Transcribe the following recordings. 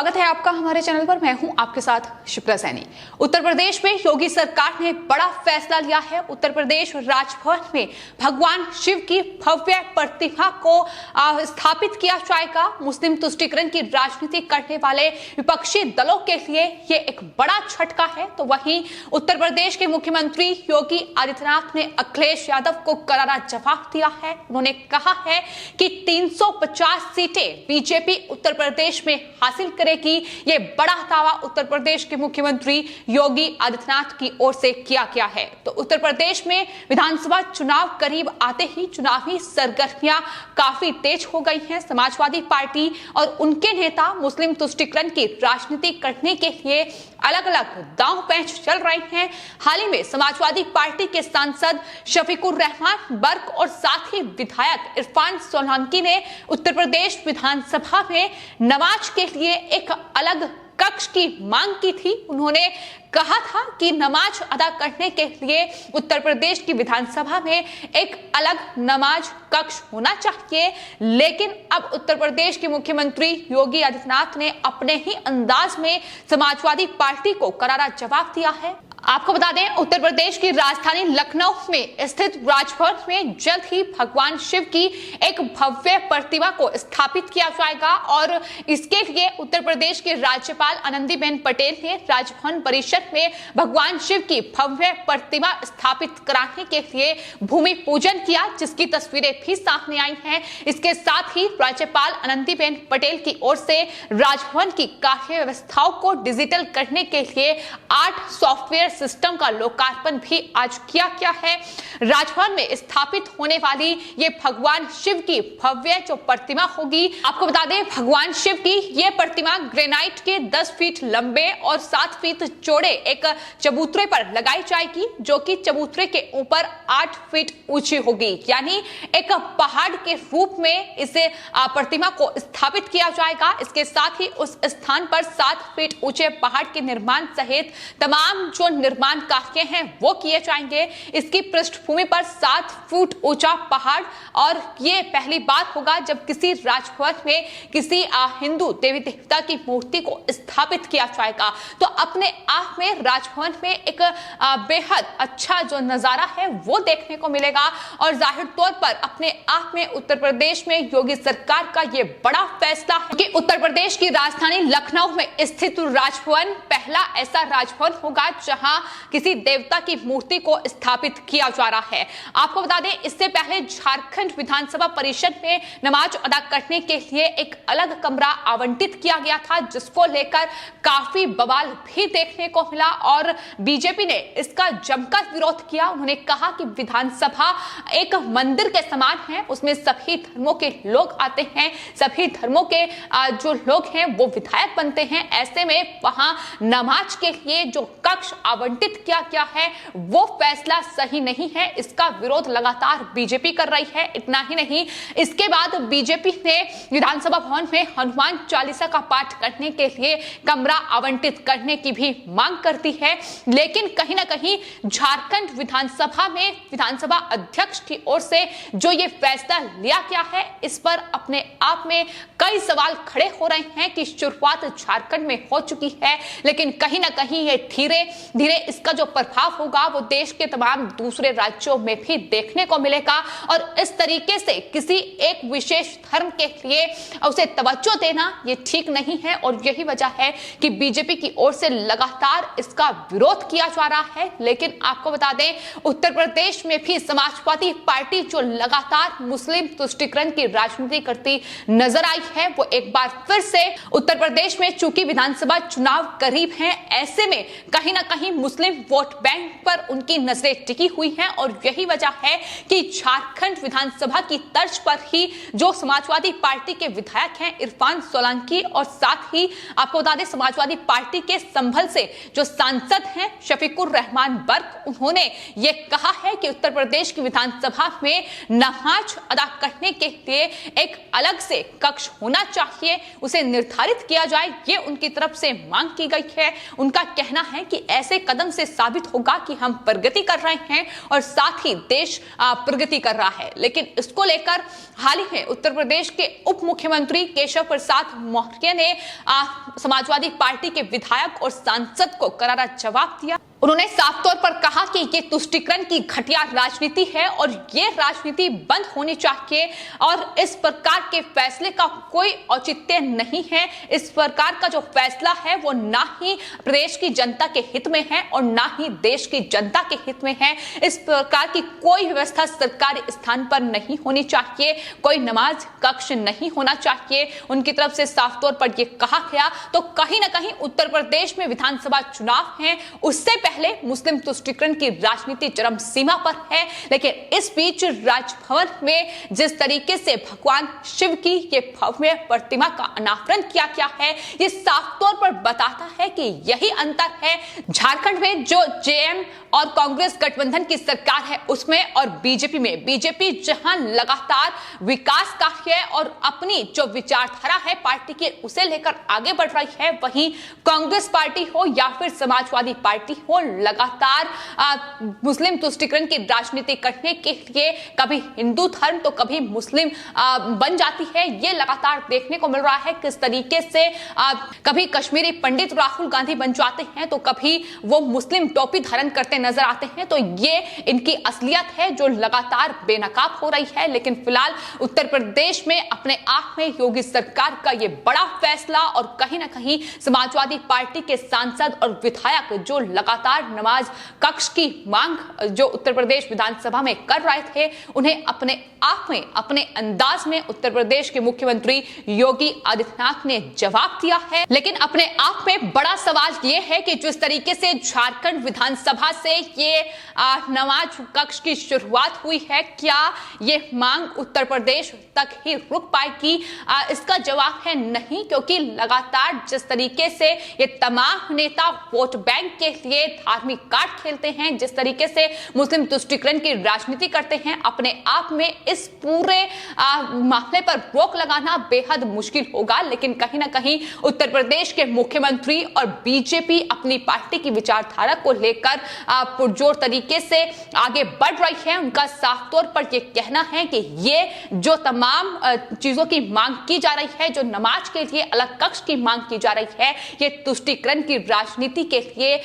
स्वागत है आपका हमारे चैनल पर। मैं हूं आपके साथ शिप्रा सैनी। उत्तर प्रदेश में योगी सरकार ने बड़ा फैसला लिया है। उत्तर प्रदेश राजभवन में भगवान शिव की भव्य प्रतिमा को स्थापित किया जाएगा। मुस्लिम तुष्टीकरण की राजनीति करने वाले विपक्षी दलों के लिए ये एक बड़ा झटका है। तो वहीं उत्तर प्रदेश के मुख्यमंत्री योगी आदित्यनाथ ने अखिलेश यादव को करारा जवाब दिया है। उन्होंने कहा है कि 350 सीटें बीजेपी उत्तर प्रदेश में हासिल करेगी। यह बड़ा दावा उत्तर प्रदेश के मुख्यमंत्री योगी आदित्यनाथ की ओर से किया गया है। तो उत्तर प्रदेश में विधानसभा चुनाव करीब आते ही चुनावी सरगर्मियां काफी तेज हो गई हैं। समाजवादी पार्टी और उनके नेता मुस्लिम तुष्टीकरण की राजनीति करने के लिए अलग अलग दांव पेंच चल रहे हैं। हाल ही में समाजवादी पार्टी के सांसद शफीकुर रहमान बर्क और साथ ही विधायक इरफान सोलंकी ने उत्तर प्रदेश विधानसभा में नमाज के लिए एक अलग कक्ष की मांग की थी। उन्होंने कहा था कि नमाज अदा करने के लिए उत्तर प्रदेश की विधानसभा में एक अलग नमाज कक्ष होना चाहिए। लेकिन अब उत्तर प्रदेश के मुख्यमंत्री योगी आदित्यनाथ ने अपने ही अंदाज में समाजवादी पार्टी को करारा जवाब दिया है। आपको बता दें, उत्तर प्रदेश की राजधानी लखनऊ में स्थित राजभवन में जल्द ही भगवान शिव की एक भव्य प्रतिमा को स्थापित किया जाएगा और इसके लिए उत्तर प्रदेश के राज्यपाल आनंदीबेन पटेल ने राजभवन परिसर में भगवान शिव की भव्य प्रतिमा स्थापित कराने के लिए भूमि पूजन किया, जिसकी तस्वीरें भी सामने आई हैं। इसके साथ ही राज्यपाल आनंदीबेन पटेल की ओर से राजभवन की कार्य व्यवस्थाओं को डिजिटल करने के लिए 8 सॉफ्टवेयर सिस्टम का लोकार्पण भी आज किया गया है। राजभवन में स्थापित होने वाली ये भगवान शिव की भव्य जो प्रतिमा होगी, आपको बता दें भगवान शिव की ये प्रतिमा ग्रेनाइट के 10 फीट लंबे और 7 फीट चौड़े एक चबूतरे पर लगाई जाएगी, जो कि चबूतरे के ऊपर 8 फीट ऊंची होगी। यानी एक पहाड़ के रूप में इसे प्रतिमा को स्थापित किया जाएगा। इसके साथ ही उस स्थान पर 7 फीट ऊंचे पहाड़ के निर्माण सहित तमाम जो निर्माण कार्य हैं वो किए जाएंगे। इसकी पृष्ठभूमि पर 7 फुट ऊंचा पहाड़, और ये पहली बार होगा जब किसी राजभवन में किसी हिंदू देवी देवता की मूर्ति को स्थापित किया जाएगा। तो अपने आप में राजभवन में एक बेहद अच्छा जो नजारा है वो देखने को मिलेगा। और जाहिर तौर पर अपने आप में उत्तर प्रदेश में योगी सरकार का ये बड़ा फैसला है कि उत्तर प्रदेश की राजधानी लखनऊ में स्थित राजभवन पहला ऐसा राजभवन होगा जहां किसी देवता की मूर्ति को स्थापित किया जा रहा है। आपको बता दें, इससे पहले झारखंड विधानसभा परिषद में नमाज अदा करने के लिए एक अलग कमरा आवंटित किया गया था, जिसको लेकर काफी बवाल भी देखने को मिला और बीजेपी ने इसका जमकर विरोध किया। उन्होंने कहा कि विधानसभा एक मंदिर के समान है, उसमें सभी धर्मों के लोग आते हैं, सभी धर्मों के जो लोग हैं वो विधायक बनते हैं। ऐसे में वहां नमाज के लिए जो कक्ष आवंटित किया गया है वो फैसला सही नहीं है। इसका विरोध लगातार बीजेपी कर रही है। इतना ही नहीं, इसके बाद बीजेपी ने विधानसभा भवन में हनुमान चालीसा का पाठ करने के लिए कमरा आवंटित करने की भी मांग करती है। लेकिन कहीं ना कहीं झारखंड विधानसभा में विधानसभा अध्यक्ष की ओर से जो ये फैसला लिया गया है, इस पर अपने आप में कई सवाल खड़े हो रहे हैं कि शुरुआत झारखंड में हो चुकी है, लेकिन कहीं ना कहीं ये धीरे धीरे इसका जो प्रभाव होगा वो देश के तमाम दूसरे राज्यों में भी देखने को मिलेगा। और इस तरीके से किसी एक विशेष धर्म के लिए उसे तवज्जो देना ये ठीक नहीं है और यही वजह है कि बीजेपी की ओर से लगातार इसका विरोध किया जा रहा है। लेकिन आपको बता दें, उत्तर प्रदेश में भी समाजवादी पार्टी जो लगातार मुस्लिम तुष्टीकरण की राजनीति करती नजर आई है, वो एक बार फिर से उत्तर प्रदेश में चूंकि विधानसभा चुनाव करीब है, ऐसे में कहीं ना कहीं मुस्लिम वोट बैंक पर उनकी नजरें टिकी हुई हैं और यही वजह है कि झारखंड विधानसभा की तर्ज पर ही जो समाजवादी पार्टी के विधायक हैं इरफान सोलंकी और साथ ही आपको बता दें समाजवादी पार्टी के संभल से जो सांसद हैं शफीकुर रहमान बर्क, उन्होंने ये कहा है कि उत्तर प्रदेश की विधानसभा में नमाज अदा करने के लिए एक अलग से कक्ष होना चाहिए, उसे निर्धारित किया जाए, ये उनकी तरफ से मांग की गई है। है। उनका कहना है कि ऐसे कदम से साबित होगा कि हम प्रगति कर रहे हैं और साथ ही देश प्रगति कर रहा है। लेकिन इसको लेकर हाल ही में उत्तर प्रदेश के उप मुख्यमंत्री केशव प्रसाद मौर्य ने समाजवादी पार्टी के विधायक और सांसद को करारा जवाब दिया। उन्होंने साफ तौर पर कहा कि ये तुष्टीकरण की घटिया राजनीति है और ये राजनीति बंद होनी चाहिए और इस प्रकार के फैसले का कोई औचित्य नहीं है। इस प्रकार का जो फैसला है वो ना ही प्रदेश की जनता के हित में है और ना ही देश की जनता के हित में है। इस प्रकार की कोई व्यवस्था सरकारी स्थान पर नहीं होनी चाहिए, कोई नमाज कक्ष नहीं होना चाहिए। उनकी तरफ से साफ तौर पर यह कहा गया। तो कहीं ना कहीं उत्तर प्रदेश में विधानसभा चुनाव है, उससे पहले मुस्लिम तुष्टीकरण की राजनीति चरम सीमा पर है। लेकिन इस बीच राजभवन में जिस तरीके से भगवान शिव की ये भव्य प्रतिमा का अनावरण किया गया है, ये साफ तौर पर बताता है कि यही अंतर है झारखंड में जो जेएम और कांग्रेस गठबंधन की सरकार है उसमें और बीजेपी में। बीजेपी जहां लगातार विकास कार्य और अपनी जो विचारधारा है पार्टी की उसे लेकर आगे बढ़ रही है, वहीं कांग्रेस पार्टी हो या फिर समाजवादी पार्टी हो लगातार मुस्लिम तुष्टीकरण की राजनीति करने के लिए कभी हिंदू धर्म तो कभी मुस्लिम बन जाती है। ये लगातार देखने को मिल रहा है किस तरीके से कभी कश्मीरी पंडित राहुल गांधी बन जाते हैं तो कभी वो मुस्लिम टोपी धारण करते नजर आते हैं। तो ये इनकी असलियत है जो लगातार बेनकाब हो रही है। लेकिन फिलहाल उत्तर प्रदेश में अपने आप में योगी सरकार का ये बड़ा फैसला और कहीं ना कहीं समाजवादी पार्टी के सांसद और विधायक जो लगातार नमाज कक्ष की मांग जो उत्तर प्रदेश विधानसभा में कर रहे थे, उन्हें अपने आप में अपने अंदाज में उत्तर प्रदेश के मुख्यमंत्री योगी आदित्यनाथ ने जवाब दिया है। लेकिन अपने आप में बड़ा सवाल यह है कि जिस तरीके से झारखंड विधानसभा से ये नमाज कक्ष की शुरुआत हुई है, क्या ये मांग उत्तर प्रदेश तक ही रुक पाएगी? इसका जवाब है नहीं, क्योंकि लगातार जिस तरीके से ये तमाम नेता वोट बैंक के लिए धार्मिक कार्ड खेलते हैं, जिस तरीके से मुस्लिम तुष्टीकरण की राजनीति करते हैं, अपने आप में इस पूरे मामले पर रोक लगाना बेहद मुश्किल होगा। लेकिन कहीं ना कहीं उत्तर प्रदेश के मुख्यमंत्री और बीजेपी अपनी पार्टी की विचारधारा को लेकर पुरजोर तरीके से आगे बढ़ रही है। उनका साफ तौर पर यह कहना है कि ये जो तमाम चीजों की मांग की जा रही है, जो नमाज के लिए अलग कक्ष की मांग की जा रही है, ये तुष्टीकरण की राजनीति के लिए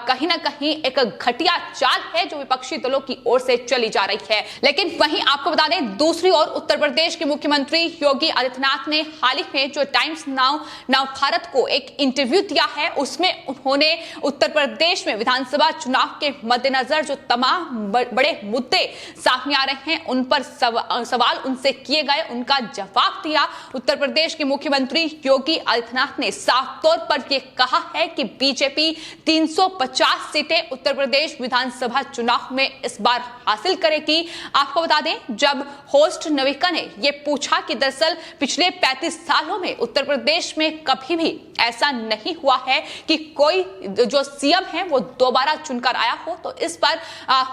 कहीं ना कहीं एक घटिया चाल है जो विपक्षी दलों की ओर से चली जा रही है। लेकिन वहीं आपको बता दें, दूसरी ओर उत्तर प्रदेश के मुख्यमंत्री योगी आदित्यनाथ ने हाल ही में जो टाइम्स नाउ भारत को एक इंटरव्यू दिया है, उसमें उन्होंने उत्तर प्रदेश में विधानसभा चुनाव के मद्देनजर जो तमाम बड़े मुद्दे सामने आ रहे हैं उन पर सवाल उनसे किए गए, उनका जवाब दिया। उत्तर प्रदेश के मुख्यमंत्री योगी आदित्यनाथ ने साफ तौर पर यह कहा है कि बीजेपी 350 सीटें उत्तर प्रदेश विधानसभा चुनाव में इस बार हासिल करेगी। आपको बता दें, जब होस्ट नविका ने यह पूछा कि दरअसल पिछले 35 सालों में उत्तर प्रदेश में कभी भी ऐसा नहीं हुआ है कि कोई जो सीएम है वो दोबारा चुनकर आया हो, तो इस पर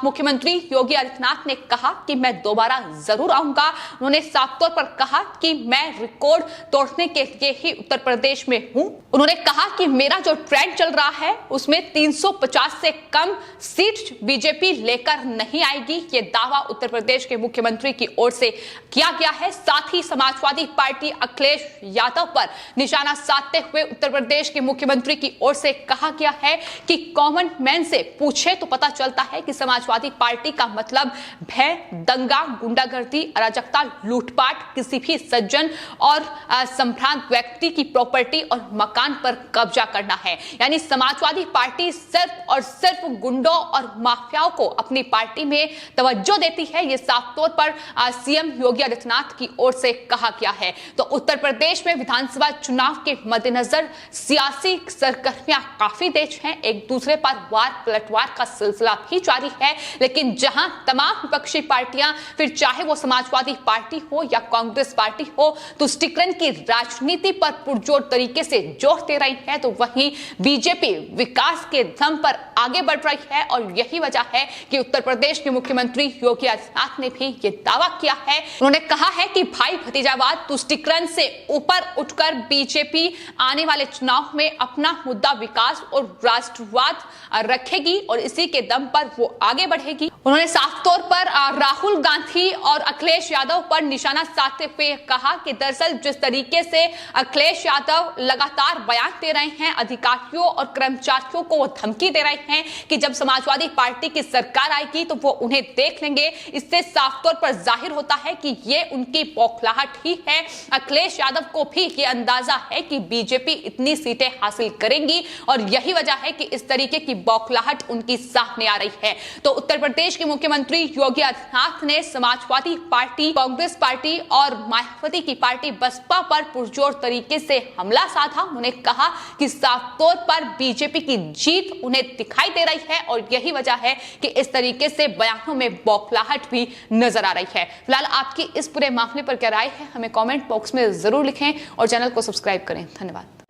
मुख्यमंत्री योगी आदित्यनाथ ने कहा कि मैं दोबारा जरूर आऊंगा। उन्होंने साफ तौर पर कहा कि मैं रिकॉर्ड तोड़ने के लिए ही उत्तर प्रदेश में हूं। उन्होंने कहा कि मेरा जो ट्रेंड चल रहा है उसमें 350 से कम सीट बीजेपी लेकर नहीं आएगी, ये दावा उत्तर प्रदेश के मुख्यमंत्री की ओर से किया गया है। साथ ही समाजवादी पार्टी अखिलेश यादव पर निशाना साधते हुए उत्तर प्रदेश के मुख्यमंत्री की ओर से कहा गया है कि कॉमन मैन से पूछे तो पता चलता है कि समाजवादी पार्टी का मतलब भय, दंगा, गुंडागर्दी, अराजकता, लूटपाट, किसी भी सज्जन और संभ्रांत व्यक्ति की प्रॉपर्टी और मकान पर कब्जा करना है। यानी समाजवादी पार्टी सिर्फ और सिर्फ गुंडों और माफियाओं को अपनी पार्टी में तवज्जो देती है, ये साफ तौर पर सीएम योगी आदित्यनाथ की ओर से कहा गया है। तो उत्तर प्रदेश में विधानसभा चुनाव के मद्देनजर सियासी सरगर्मियां काफी तेज हैं, एक दूसरे पर वार पलटवार का सिलसिला भी जारी है। लेकिन जहां तमाम विपक्षी पार्टियां, फिर चाहे वो समाजवादी पार्टी हो या कांग्रेस पार्टी हो, तुष्टीकरण की राजनीति पर पुरजोर तरीके से जोर दे रही है, तो वहीं बीजेपी विकास के दम पर आगे बढ़ रही है। और यही वजह है कि उत्तर प्रदेश के मुख्यमंत्री योगी आदित्यनाथ ने भी ये दावा किया है। उन्होंने कहा है कि भाई भतीजावाद, तुष्टीकरण से ऊपर उठकर बीजेपी आने वाले चुनाव में अपना मुद्दा विकास और राष्ट्रवाद रखेगी और इसी के दम पर वो आगे बढ़ेगी। उन्होंने साफ तौर पर राहुल गांधी और अखिलेश यादव पर निशाना साधते हुए कहा कि दरअसल जिस तरीके से अखिलेश यादव लगातार बयान दे रहे हैं, अधिकारियों और कर्मचारियों को वो धमकी दे रहे हैं कि जब समाजवादी पार्टी की सरकार आएगी तो वो उन्हें देख लेंगे, इससे साफ तौर पर जाहिर होता है कि ये उनकी बौखलाहट ही है। अखिलेश यादव को भी ये अंदाजा है कि बीजेपी इतनी सीटें हासिल करेंगी और यही वजह है कि इस तरीके की बौखलाहट उनकी सामने आ रही है। तो उत्तर प्रदेश के मुख्यमंत्री योगी आदित्यनाथ ने समाजवादी पार्टी, कांग्रेस पार्टी और मायावती की पार्टी बसपा पर पुरजोर तरीके से हमला साधा। उन्होंने कहा कि साफ तौर पर बीजेपी की जीत उन्हें दिखाई दे रही है और यही वजह है कि इस तरीके से बयानों में बौखलाहट भी नजर आ रही है। फिलहाल आपकी इस पूरे मामले पर क्या राय है, हमें कमेंट बॉक्स में जरूर लिखें और चैनल को सब्सक्राइब करें। धन्यवाद।